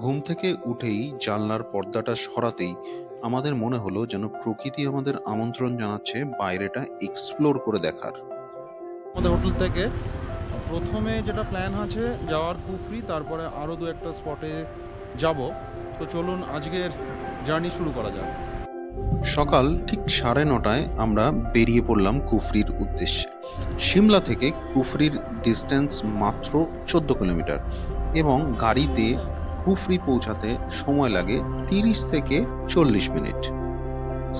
ঘুম থেকে উঠেই জানলার পর্দাটা সরাতেই আমাদের মনে হলো যেন প্রকৃতি আমাদের আমন্ত্রণ জানাচ্ছে বাইরেটা এক্সপ্লোর করে দেখার। আমাদের হোটেল থেকে প্রথমে যেটা প্ল্যান আছে যাওয়ার কুফরি, তারপরে আরও দু একটা স্পটে যাব। তো চলুন আজকের জার্নি শুরু করা যাক। সকাল ঠিক 9:30 আমরা বেরিয়ে পড়লাম কুফরির উদ্দেশ্যে। সিমলা থেকে কুফরির ডিস্টেন্স মাত্র 14 কিলোমিটার এবং গাড়িতে কুফরি পৌঁছাতে সময় লাগে 30 থেকে 40 মিনিট।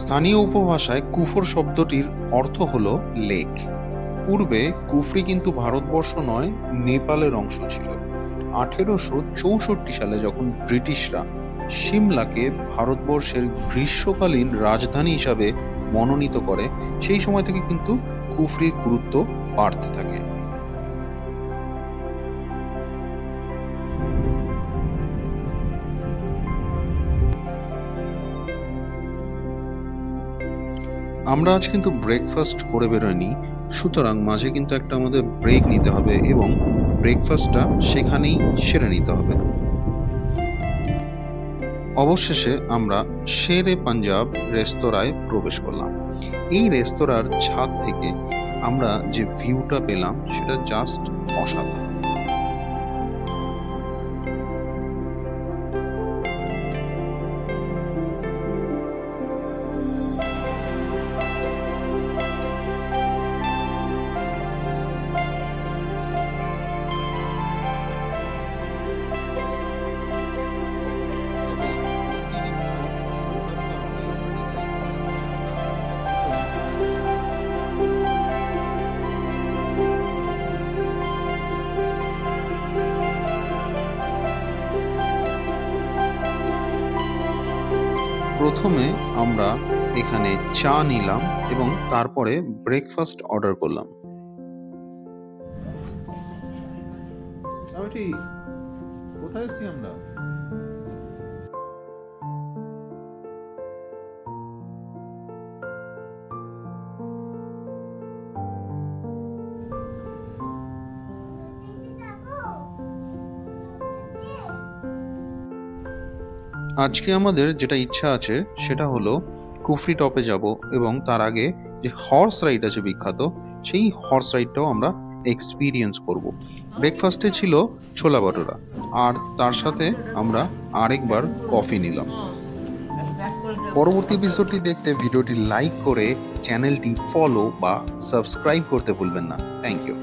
স্থানীয় উপভাষায় কুফর শব্দটির অর্থ হলো লেক। পূর্বে কুফরি কিন্তু ভারতবর্ষ নয়, নেপালের অংশ ছিল। 1864 সালে যখন ব্রিটিশরা সিমলাকে ভারতবর্ষের গ্রীষ্মকালীন রাজধানী হিসাবে মনোনীত করে, সেই সময় থেকে কিন্তু কুফরির গুরুত্ব বাড়তে থাকে। আমরা আজ কিন্তু ব্রেকফাস্ট করে বেরোয়নি, সুতরাং মাঝে কিন্তু একটা আমাদের ব্রেক নিতে হবে এবং ব্রেকফাস্টটা সেখানেই সেরে নিতে হবে। অবশেষে আমরা শেরে পাঞ্জাব রেস্তোরাঁয় প্রবেশ করলাম। এই রেস্তোরাঁর ছাদ থেকে আমরা যে ভিউটা পেলাম সেটা জাস্ট অসাধারণ। প্রথমে আমরা এখানে চা নিলাম এবং তারপরে ব্রেকফাস্ট অর্ডার করলাম। আমি কোথায় এসেছি আমরা? আজকে আমাদের যেটা ইচ্ছা আছে সেটা হলো কুফরি টপে যাব এবং তার আগে যে হর্স রাইড আছে বিখ্যাত, সেই হর্স রাইডটাও আমরা এক্সপিরিয়েন্স করব। ব্রেকফাস্টে ছিল ছোলা ভটোরা, আর তার সাথে আমরা আরেকবার কফি নিলাম। পরবর্তী এপিসোডটি দেখতে ভিডিওটি লাইক করে চ্যানেলটি ফলো বা সাবস্ক্রাইব করতে ভুলবেন না। Thank you.